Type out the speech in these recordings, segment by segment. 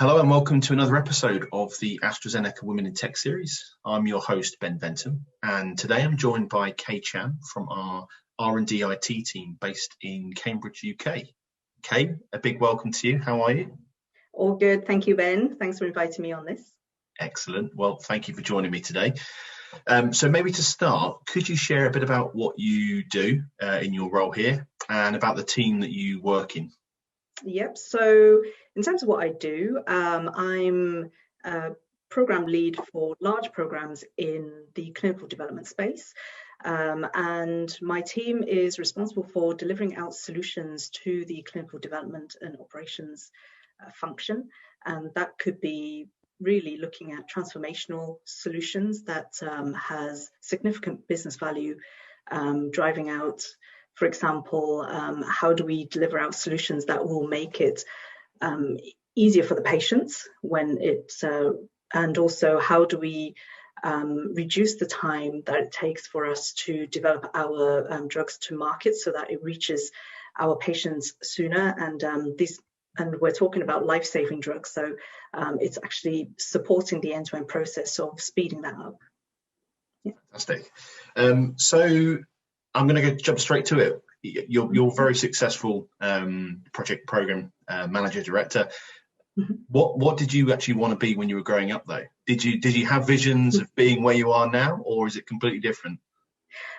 Hello and welcome to another episode of the AstraZeneca Women in Tech series. I'm your host, Ben Bentham, and today I'm joined by Kay Chan from our R&D IT team based in Cambridge, UK. Kay, a big welcome to you. How are you? All good. Thank you, Ben. Thanks for inviting me on this. Excellent. Well, thank you for joining me today. So maybe to start, could you share a bit about what you do in your role here and about the team that you work in? Yep. So in terms of what I do, I'm a program lead for large programs in the clinical development space. And my team is responsible for delivering out solutions to the clinical development and operations function. And that could be really looking at transformational solutions that has significant business value, driving out, for example, how do we deliver out solutions that will make it easier for the patients when it's, and also how do we reduce the time that it takes for us to develop our drugs to market so that it reaches our patients sooner. And we're talking about life-saving drugs, so it's actually supporting the end-to-end process of speeding that up. Yeah. Fantastic. So I'm going to jump straight to it. You're very successful project program manager director. Mm-hmm. What did you actually want to be when you were growing up, though? Did you have visions of being where you are now, or is it completely different?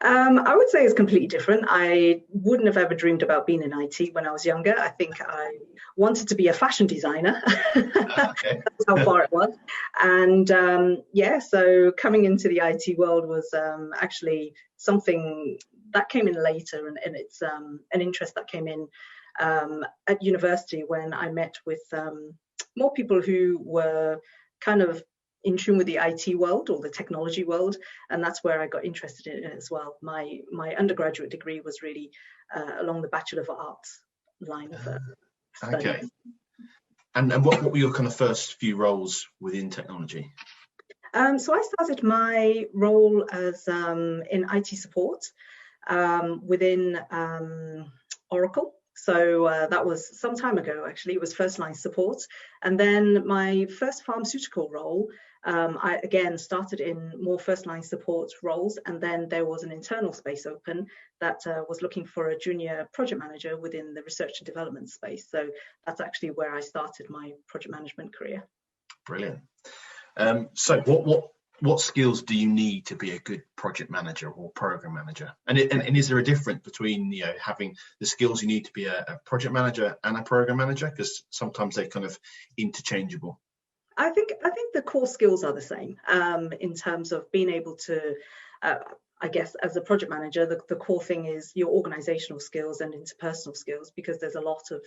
I would say it's completely different. I wouldn't have ever dreamed about being in IT when I was younger. I think I wanted to be a fashion designer. Okay. That's how far it was. And so coming into the IT world was actually something that came in later, and it's an interest that came in at university when I met with more people who were kind of in tune with the IT world or the technology world, and that's where I got interested in it as well. My undergraduate degree was really along the Bachelor of Arts line of studies. Okay. And what were your kind of first few roles within technology? So I started my role as in IT support within Oracle. So that was some time ago, actually. It was first line support. And then my first pharmaceutical role, I again started in more first line support roles. And then there was an internal space open that was looking for a junior project manager within the research and development space. So that's actually where I started my project management career. Brilliant. So what skills do you need to be a good project manager or program manager? And is there a difference between having the skills you need to be a project manager and a program manager? Because sometimes they're kind of interchangeable. I think the core skills are the same in terms of being able to. I guess as a project manager, the core thing is your organizational skills and interpersonal skills, because there's a lot of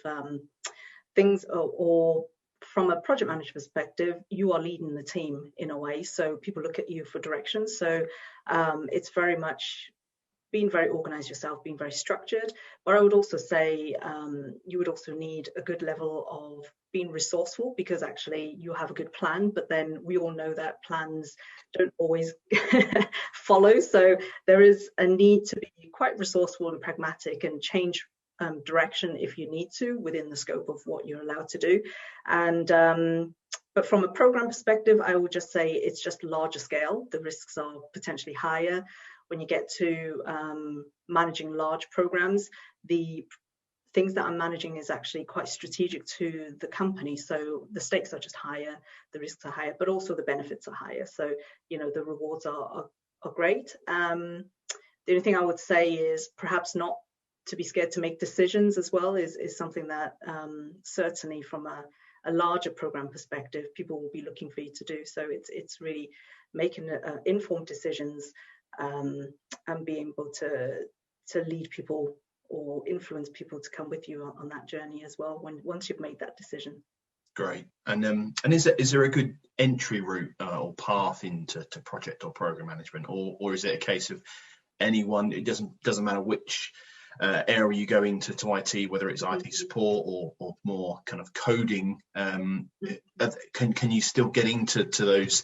things or from a project manager perspective, you are leading the team in a way, so people look at you for direction. So it's very much being very organized yourself, being very structured. But I would also say you would also need a good level of being resourceful, because actually you have a good plan, but then we all know that plans don't always follow. So there is a need to be quite resourceful and pragmatic and change direction if you need to within the scope of what you're allowed to do. And but from a program perspective, I would just say it's just larger scale. The risks are potentially higher when you get to managing large programs. The things that I'm managing is actually quite strategic to the company, so the stakes are just higher, the risks are higher, but also the benefits are higher. So the rewards are great. The only thing I would say is perhaps not to be scared to make decisions as well is something that certainly from a larger program perspective, people will be looking for you to do. So it's really making informed decisions and being able to lead people or influence people to come with you on that journey as well once you've made that decision. Great. And is there a good entry route or path into project or program management, or is it a case of anyone? It doesn't matter which area you go into to IT, whether it's IT support or more kind of coding. Can you still get into those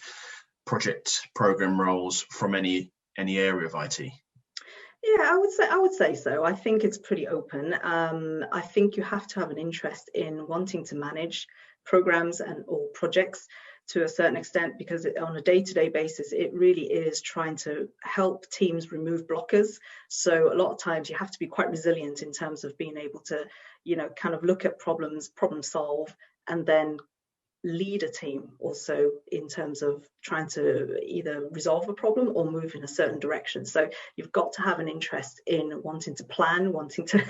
project program roles from any area of IT? Yeah, I would say so. I think it's pretty open. I think you have to have an interest in wanting to manage programs and or projects to a certain extent, because on a day-to-day basis, it really is trying to help teams remove blockers. So a lot of times you have to be quite resilient in terms of being able to, kind of look at problems, problem solve, and then lead a team also in terms of trying to either resolve a problem or move in a certain direction. So you've got to have an interest in wanting to plan, wanting to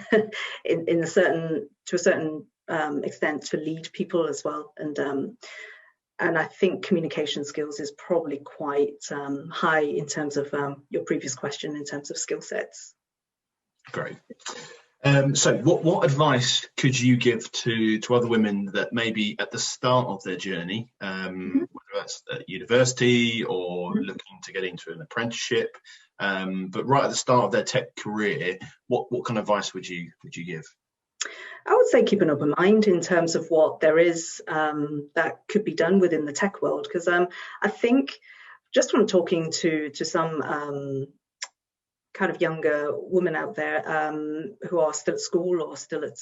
to a certain extent to lead people as well. And I think communication skills is probably quite high in terms of your previous question in terms of skill sets. Great. So what advice could you give to other women that maybe at the start of their journey, whether that's at university or looking to get into an apprenticeship, but right at the start of their tech career, what kind of advice would you give? I would say keep an open mind in terms of what there is that could be done within the tech world, because I think just from talking to some kind of younger women out there who are still at school or still at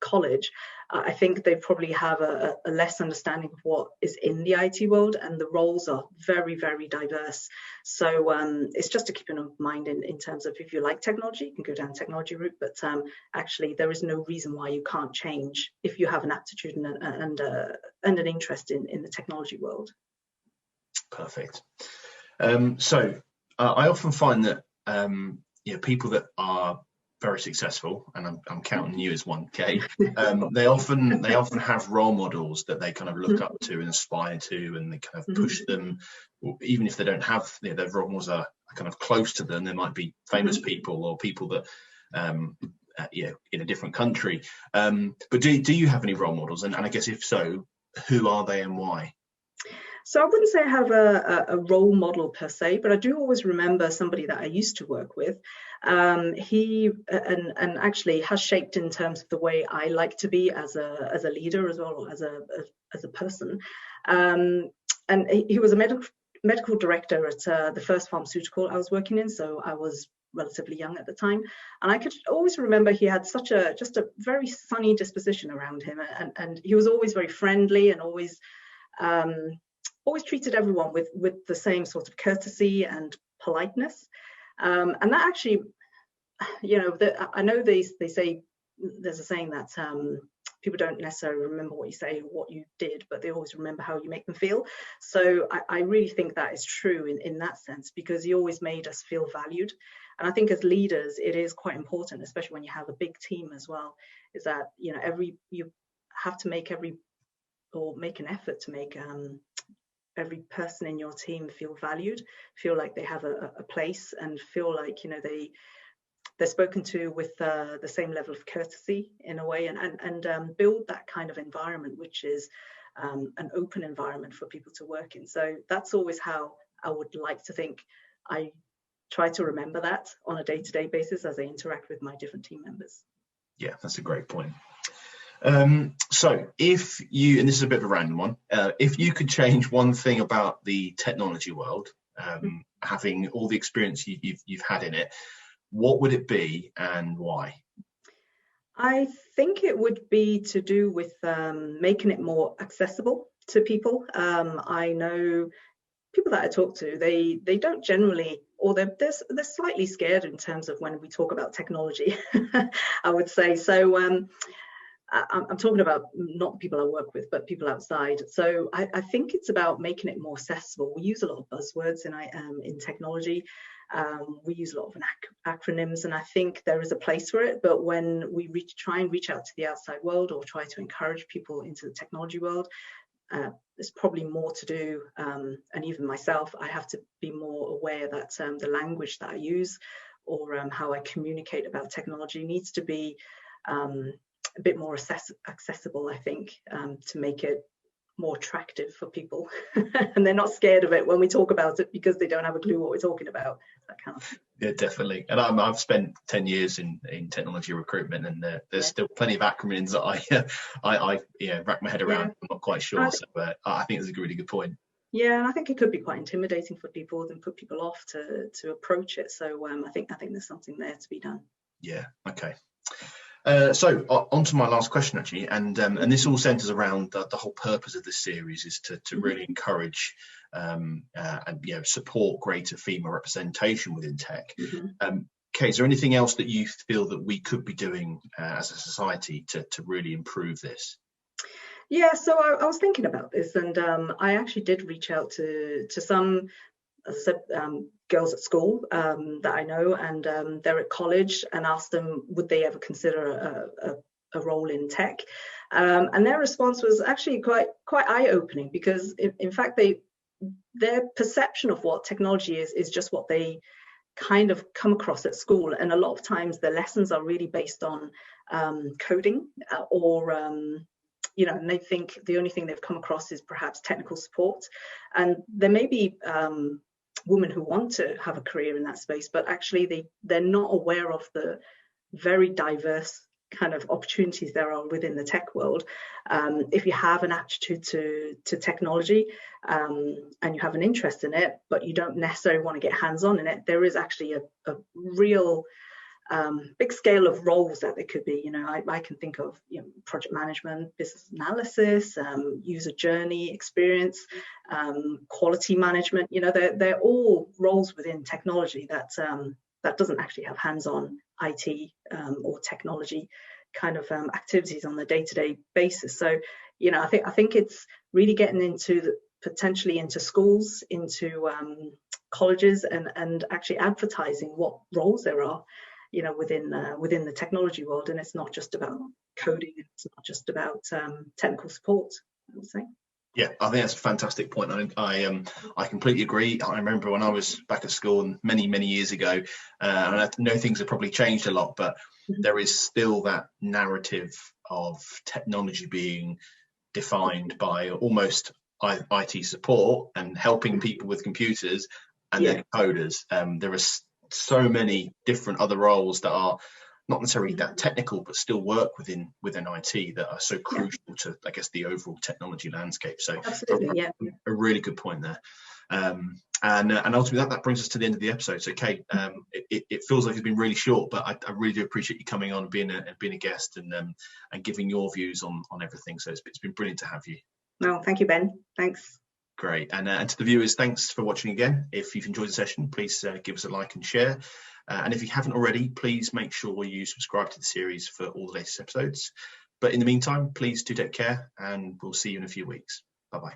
college, I think they probably have a less understanding of what is in the IT world, and the roles are very, very diverse. So it's just to keep an open mind in terms of, if you like technology, you can go down the technology route, but actually there is no reason why you can't change if you have an aptitude and an interest in the technology world. Perfect. So I often find that people that are very successful, and I'm counting you as one, Kay, they often have role models that they kind of look up to and aspire to, and they kind of push them, even if they don't have their role models are kind of close to them. There might be famous people or people that in a different country, but do you have any role models, and I guess if so, who are they and why? So I wouldn't say I have a role model per se, but I do always remember somebody that I used to work with. He and actually has shaped in terms of the way I like to be as a leader as well, or as a person. And he was a medical director at the first pharmaceutical I was working in, so I was relatively young at the time, and I could always remember he had just a very sunny disposition around him, and he was always very friendly and always treated everyone with the same sort of courtesy and politeness, and that actually, I know they say there's a saying that people don't necessarily remember what you say or what you did, but they always remember how you make them feel. So I really think that is true in that sense, because he always made us feel valued. And I think as leaders, it is quite important, especially when you have a big team as well, is that you have to make an effort to make every person in your team feel valued, feel like they have a place, and feel like they're spoken to with the same level of courtesy in a way, and build that kind of environment, which is an open environment for people to work in. So that's always how I would like to think. I try to remember that on a day-to-day basis as I interact with my different team members. Yeah, that's a great point. So if you, and this is a bit of a random one, if you could change one thing about the technology world, having all the experience you've had in it, what would it be and why? I think it would be to do with making it more accessible to people. I know people that I talk to, they don't generally, or they're slightly scared in terms of when we talk about technology, I would say. So I'm talking about not people I work with, but people outside. So I think it's about making it more accessible. We use a lot of buzzwords in technology. We use a lot of acronyms, and I think there is a place for it. But when we try and reach out to the outside world, or try to encourage people into the technology world, there's probably more to do. And even myself, I have to be more aware that the language that I use, or how I communicate about technology, needs to be a bit more accessible, I think, to make it more attractive for people. And they're not scared of it when we talk about it, because they don't have a clue what we're talking about. That kind of. Yeah, definitely. And I've spent 10 years in technology recruitment, and there's still plenty of acronyms that I rack my head around. Yeah. I'm not quite sure. So I think it's a really good point. Yeah, and I think it could be quite intimidating for people and put people off to approach it. So I think there's something there to be done. Yeah. Okay. On to my last question, actually, and this all centres around the whole purpose of this series is to really encourage and support greater female representation within tech. Kate, is there anything else that you feel that we could be doing as a society to really improve this? Yeah, so I was thinking about this, and I actually did reach out to some, as I said, girls at school that I know, and they're at college, and asked them would they ever consider a role in tech, and their response was actually quite eye-opening, because in fact their perception of what technology is just what they kind of come across at school, and a lot of times the lessons are really based on coding or and they think the only thing they've come across is perhaps technical support. And there may be women who want to have a career in that space, but actually they're not aware of the very diverse kind of opportunities there are within the tech world. If you have an aptitude to technology and you have an interest in it, but you don't necessarily want to get hands-on in it, there is actually a real big scale of roles that there could be. I can think of project management, business analysis, user journey experience, quality management. They're all roles within technology that doesn't actually have hands-on IT or technology kind of activities on a day-to-day basis. So I think it's really getting potentially into schools, into colleges, and actually advertising what roles there are within the technology world. And it's not just about coding, it's not just about technical support, I would say. Yeah, I think that's a fantastic point. I completely agree. I remember when I was back at school and many years ago, and I know things have probably changed a lot, but there is still that narrative of technology being defined by almost IT support and helping people with computers and then coders. There are so many different other roles that are not necessarily that technical, but still work within IT that are so crucial to, I guess, the overall technology landscape. So absolutely, a really good point there. And ultimately that brings us to the end of the episode. So Kate, it feels like it's been really short, but I really do appreciate you coming on and being a guest and giving your views on everything. So it's been brilliant to have you. No, thank you, Ben. Thanks. Great. And to the viewers, thanks for watching again. If you've enjoyed the session, please give us a like and share. And if you haven't already, please make sure you subscribe to the series for all the latest episodes. But in the meantime, please do take care, and we'll see you in a few weeks. Bye-bye.